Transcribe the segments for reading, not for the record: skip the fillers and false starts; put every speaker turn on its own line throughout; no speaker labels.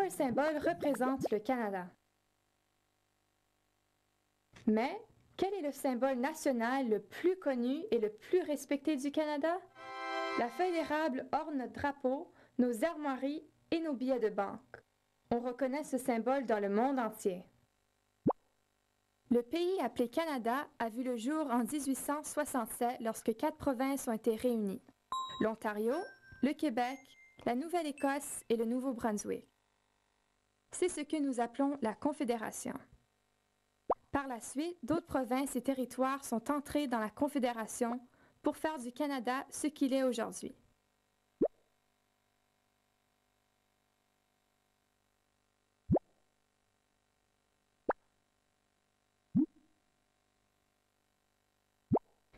un symbole représente le Canada. Mais quel est le symbole national le plus connu et le plus respecté du Canada? La feuille d'érable orne notre drapeau, nos armoiries et nos billets de banque. On reconnaît ce symbole dans le monde entier. Le pays appelé Canada a vu le jour en 1867 lorsque 4 provinces ont été réunies: l'Ontario, le Québec, la Nouvelle-Écosse et le Nouveau-Brunswick. C'est ce que nous appelons la Confédération. Par la suite, d'autres provinces et territoires sont entrés dans la Confédération pour faire du Canada ce qu'il est aujourd'hui.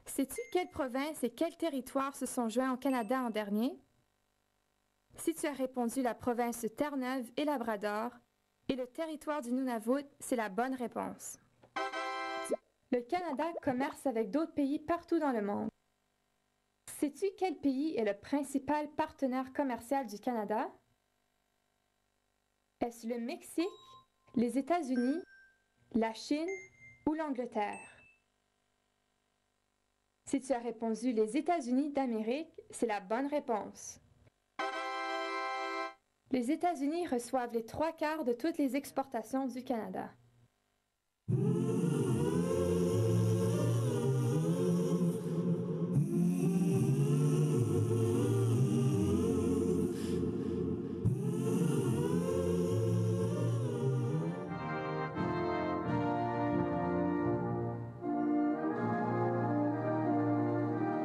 Sais-tu quelle province et quel territoire se sont joints au Canada en dernier? Si tu as répondu la province de Terre-Neuve et Labrador et le territoire du Nunavut, c'est la bonne réponse. Le Canada commerce avec d'autres pays partout dans le monde. Sais-tu quel pays est le principal partenaire commercial du Canada? Est-ce le Mexique, les États-Unis, la Chine ou l'Angleterre? Si tu as répondu les États-Unis d'Amérique, c'est la bonne réponse. Les États-Unis reçoivent les 3/4 de toutes les exportations du Canada.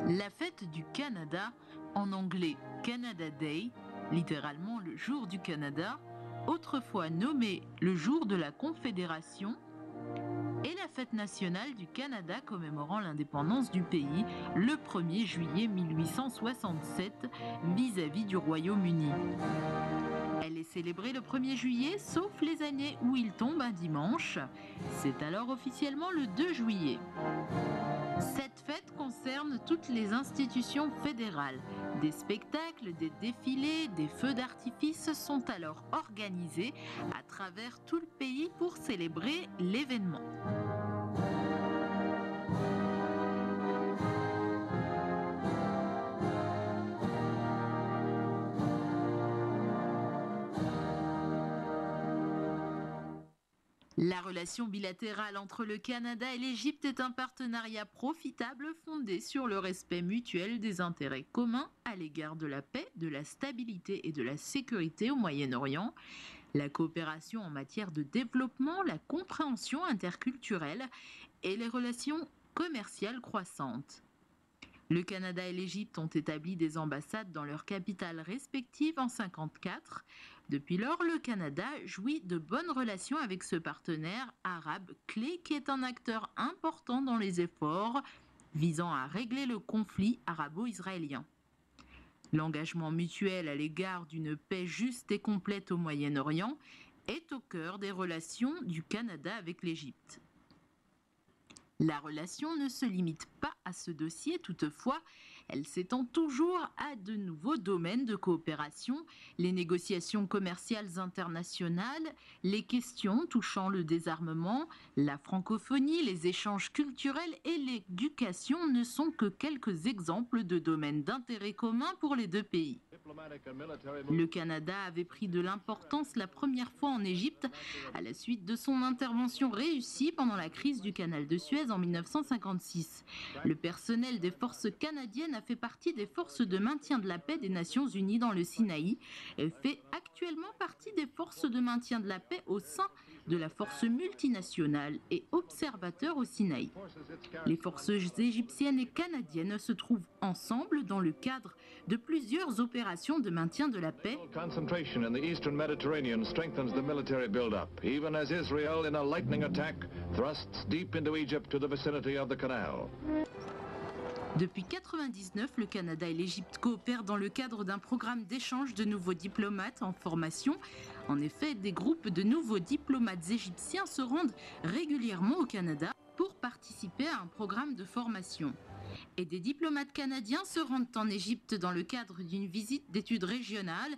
La fête du Canada, en anglais Canada Day, littéralement le jour du Canada, autrefois nommé le jour de la Confédération, est la fête nationale du Canada commémorant l'indépendance du pays le 1er juillet 1867 vis-à-vis du Royaume-Uni. Elle est célébrée le 1er juillet, sauf les années où il tombe un dimanche. C'est alors officiellement le 2 juillet. Cette fête concerne toutes les institutions fédérales. Des spectacles, des défilés, des feux d'artifice sont alors organisés à travers tout le pays pour célébrer l'événement. La relation bilatérale entre le Canada et l'Égypte est un partenariat profitable fondé sur le respect mutuel des intérêts communs à l'égard de la paix, de la stabilité et de la sécurité au Moyen-Orient, la coopération en matière de développement, la compréhension interculturelle et les relations commerciales croissantes. Le Canada et l'Égypte ont établi des ambassades dans leurs capitales respectives en 1954. Depuis lors, le Canada jouit de bonnes relations avec ce partenaire arabe clé qui est un acteur important dans les efforts visant à régler le conflit arabo-israélien. L'engagement mutuel à l'égard d'une paix juste et complète au Moyen-Orient est au cœur des relations du Canada avec l'Égypte. La relation ne se limite pas à ce dossier, toutefois, elle s'étend toujours à de nouveaux domaines de coopération, les négociations commerciales internationales, les questions touchant le désarmement, la francophonie, les échanges culturels et l'éducation ne sont que quelques exemples de domaines d'intérêt commun pour les deux pays. Le Canada avait pris de l'importance la première fois en Égypte à la suite de son intervention réussie pendant la crise du canal de Suez en 1956. Le personnel des forces canadiennes a fait partie des forces de maintien de la paix des Nations Unies dans le Sinaï et fait actuellement partie des forces de maintien de la paix au sein de la force multinationale et observateur au Sinaï. Les forces égyptiennes et canadiennes se trouvent ensemble dans le cadre de plusieurs opérations de maintien de la paix.
Concentration in the eastern Mediterranean strengthens the military build-up, even as Israel, in a lightning attack, thrusts deep into Egypt to the vicinity of the canal.
Depuis 1999, le Canada et l'Égypte coopèrent dans le cadre d'un programme d'échange de nouveaux diplomates en formation. En effet, des groupes de nouveaux diplomates égyptiens se rendent régulièrement au Canada pour participer à un programme de formation. Et des diplomates canadiens se rendent en Égypte dans le cadre d'une visite d'études régionales.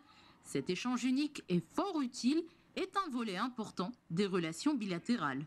Cet échange unique et fort utile est un volet important des relations bilatérales.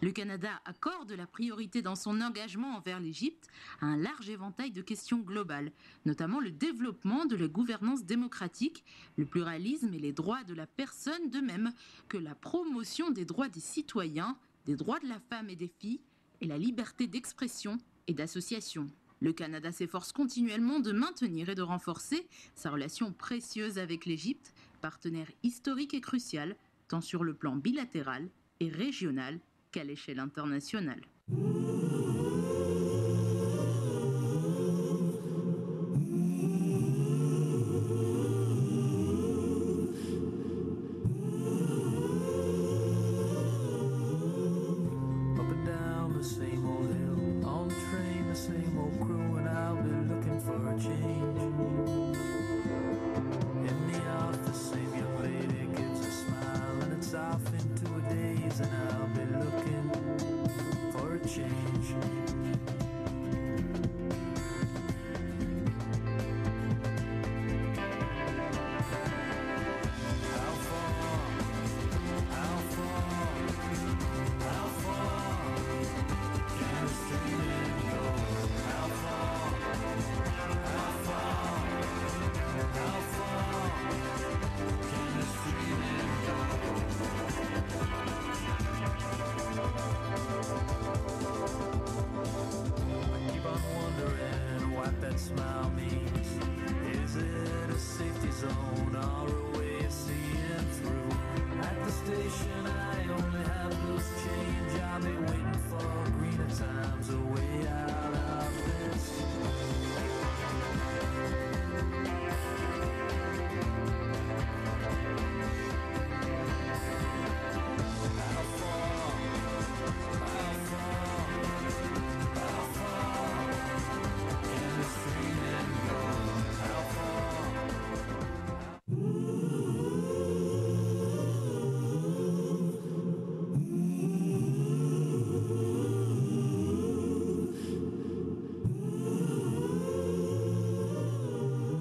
Le Canada accorde la priorité dans son engagement envers l'Égypte à un large éventail de questions globales, notamment le développement de la gouvernance démocratique, le pluralisme et les droits de la personne, de même que la promotion des droits des citoyens, des droits de la femme et des filles, et la liberté d'expression et d'association. Le Canada s'efforce continuellement de maintenir et de renforcer sa relation précieuse avec l'Égypte, partenaire historique et crucial, tant sur le plan bilatéral et régional qu'à l'échelle internationale.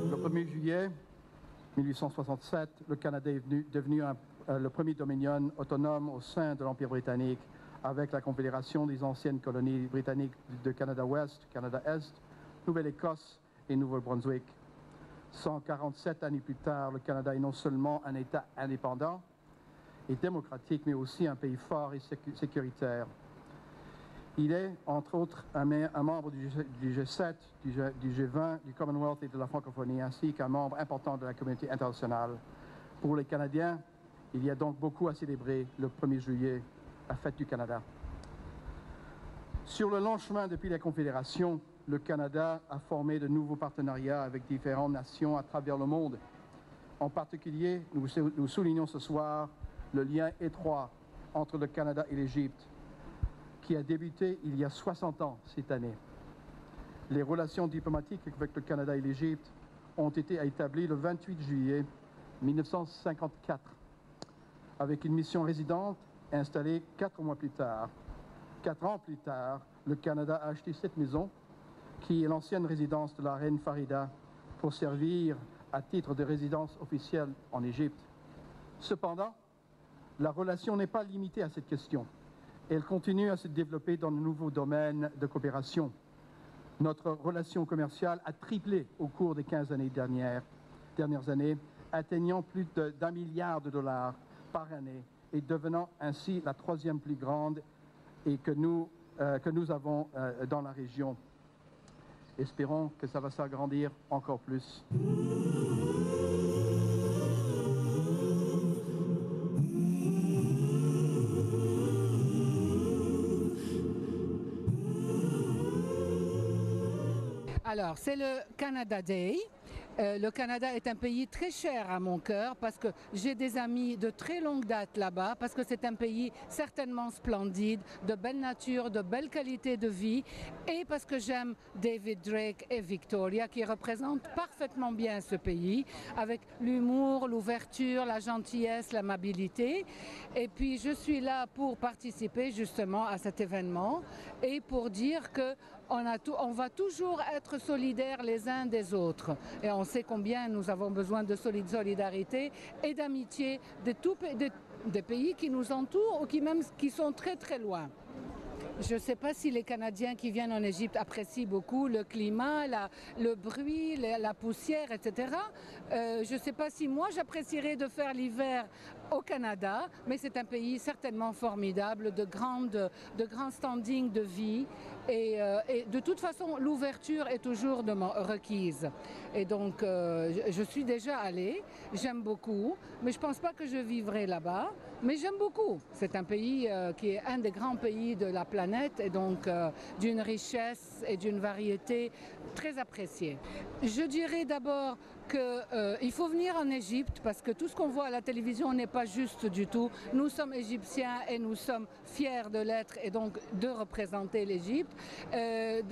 Le 1er juillet 1867, le Canada est devenu le premier dominion autonome au sein de l'Empire britannique, avec la confédération des anciennes colonies britanniques de Canada-Ouest, Canada-Est, Nouvelle-Écosse et Nouveau-Brunswick. 147 années plus tard, le Canada est non seulement un État indépendant et démocratique, mais aussi un pays fort et sécuritaire. Il est, entre autres, un membre du G7, du G20, du Commonwealth et de la francophonie, ainsi qu'un membre important de la communauté internationale. Pour les Canadiens, il y a donc beaucoup à célébrer le 1er juillet, la fête du Canada. Sur le long chemin depuis la Confédération, le Canada a formé de nouveaux partenariats avec différentes nations à travers le monde. En particulier, nous soulignons ce soir le lien étroit entre le Canada et l'Égypte, qui a débuté il y a 60 ans cette année. Les relations diplomatiques avec le Canada et l'Égypte ont été établies le 28 juillet 1954, avec une mission résidente installée 4 mois plus tard. 4 ans plus tard, le Canada a acheté cette maison, qui est l'ancienne résidence de la reine Farida, pour servir à titre de résidence officielle en Égypte. Cependant, la relation n'est pas limitée à cette question. Elle continue à se développer dans de nouveaux domaines de coopération. Notre relation commerciale a triplé au cours des 15 années dernières années, atteignant plus d'1 milliard de dollars par année et devenant ainsi la 3e plus grande et que nous avons dans la région. Espérons que ça va s'agrandir encore plus.
Alors, c'est le Canada Day. Le Canada est un pays très cher à mon cœur parce que j'ai des amis de très longue date là-bas, parce que c'est un pays certainement splendide, de belle nature, de belle qualité de vie, et parce que j'aime David Drake et Victoria qui représentent parfaitement bien ce pays avec l'humour, l'ouverture, la gentillesse, l'amabilité. Et puis je suis là pour participer justement à cet événement et pour dire que on va toujours être solidaires les uns des autres. Et on sait combien nous avons besoin de solidarité et d'amitié des pays qui nous entourent ou qui sont très très loin. Je ne sais pas si les Canadiens qui viennent en Égypte apprécient beaucoup le climat, le bruit, la poussière, etc. Je ne sais pas si moi j'apprécierais de faire l'hiver au Canada, mais c'est un pays certainement formidable, de grand standing de vie. Et de toute façon, l'ouverture est toujours requise. Et donc, je suis déjà allée, j'aime beaucoup, mais je ne pense pas que je vivrai là-bas. Mais j'aime beaucoup. C'est un pays qui est un des grands pays de la planète et donc d'une richesse et d'une variété très appréciée. Je dirais d'abord qu'il faut venir en Égypte parce que tout ce qu'on voit à la télévision n'est pas juste du tout. Nous sommes égyptiens et nous sommes fiers de l'être et donc de représenter l'Égypte.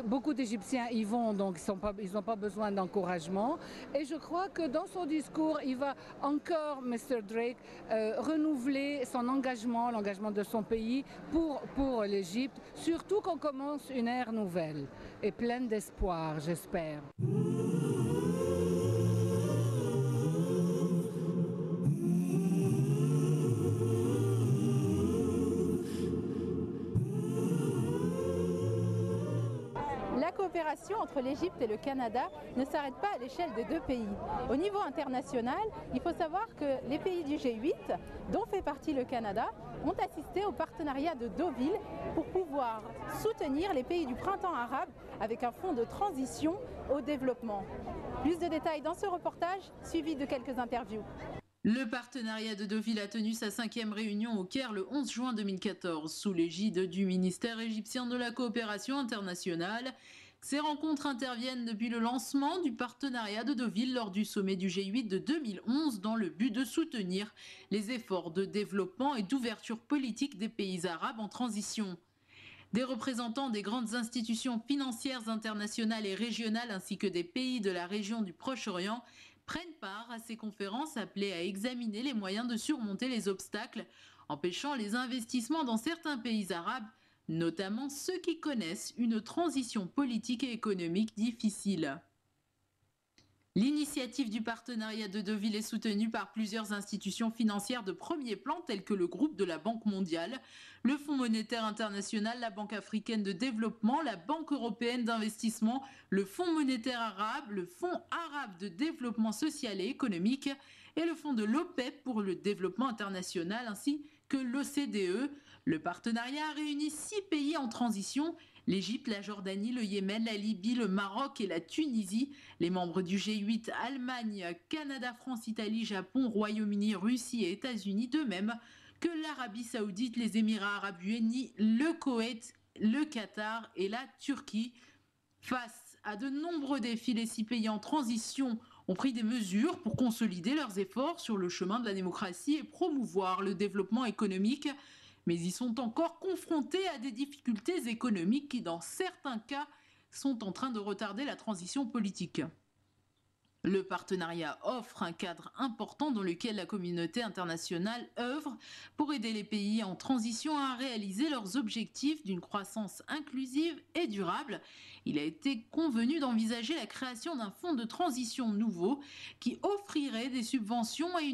Beaucoup d'Égyptiens y vont, donc ils n'ont pas besoin d'encouragement. Et je crois que dans son discours, il va encore, Mr. Drake, renouveler son engagement, l'engagement de son pays pour l'Égypte, surtout qu'on commence une ère nouvelle et pleine d'espoir, j'espère.
La coopération entre l'Égypte et le Canada ne s'arrête pas à l'échelle de deux pays. Au niveau international, il faut savoir que les pays du G8, dont fait partie le Canada, ont assisté au partenariat de Deauville pour pouvoir soutenir les pays du printemps arabe avec un fonds de transition au développement. Plus de détails dans ce reportage, suivi de quelques interviews.
Le partenariat de Deauville a tenu sa 5e réunion au Caire le 11 juin 2014, sous l'égide du ministère égyptien de la coopération internationale. Ces rencontres interviennent depuis le lancement du partenariat de Deauville lors du sommet du G8 de 2011 dans le but de soutenir les efforts de développement et d'ouverture politique des pays arabes en transition. Des représentants des grandes institutions financières internationales et régionales ainsi que des pays de la région du Proche-Orient prennent part à ces conférences appelées à examiner les moyens de surmonter les obstacles empêchant les investissements dans certains pays arabes, notamment ceux qui connaissent une transition politique et économique difficile. L'initiative du partenariat de Deauville est soutenue par plusieurs institutions financières de premier plan telles que le groupe de la Banque mondiale, le Fonds monétaire international, la Banque africaine de développement, la Banque européenne d'investissement, le Fonds monétaire arabe, le Fonds arabe de développement social et économique et le Fonds de l'OPEP pour le développement international ainsi que l'OCDE. Le partenariat a réuni 6 pays en transition: l'Égypte, la Jordanie, le Yémen, la Libye, le Maroc et la Tunisie. Les membres du G8, Allemagne, Canada, France, Italie, Japon, Royaume-Uni, Russie et États-Unis, de même que l'Arabie Saoudite, les Émirats Arabes Unis, le Koweït, le Qatar et la Turquie. Face à de nombreux défis, les 6 pays en transition ont pris des mesures pour consolider leurs efforts sur le chemin de la démocratie et promouvoir le développement économique. Mais ils sont encore confrontés à des difficultés économiques qui, dans certains cas, sont en train de retarder la transition politique. Le partenariat offre un cadre important dans lequel la communauté internationale œuvre pour aider les pays en transition à réaliser leurs objectifs d'une croissance inclusive et durable. Il a été convenu d'envisager la création d'un fonds de transition nouveau qui offrirait des subventions à une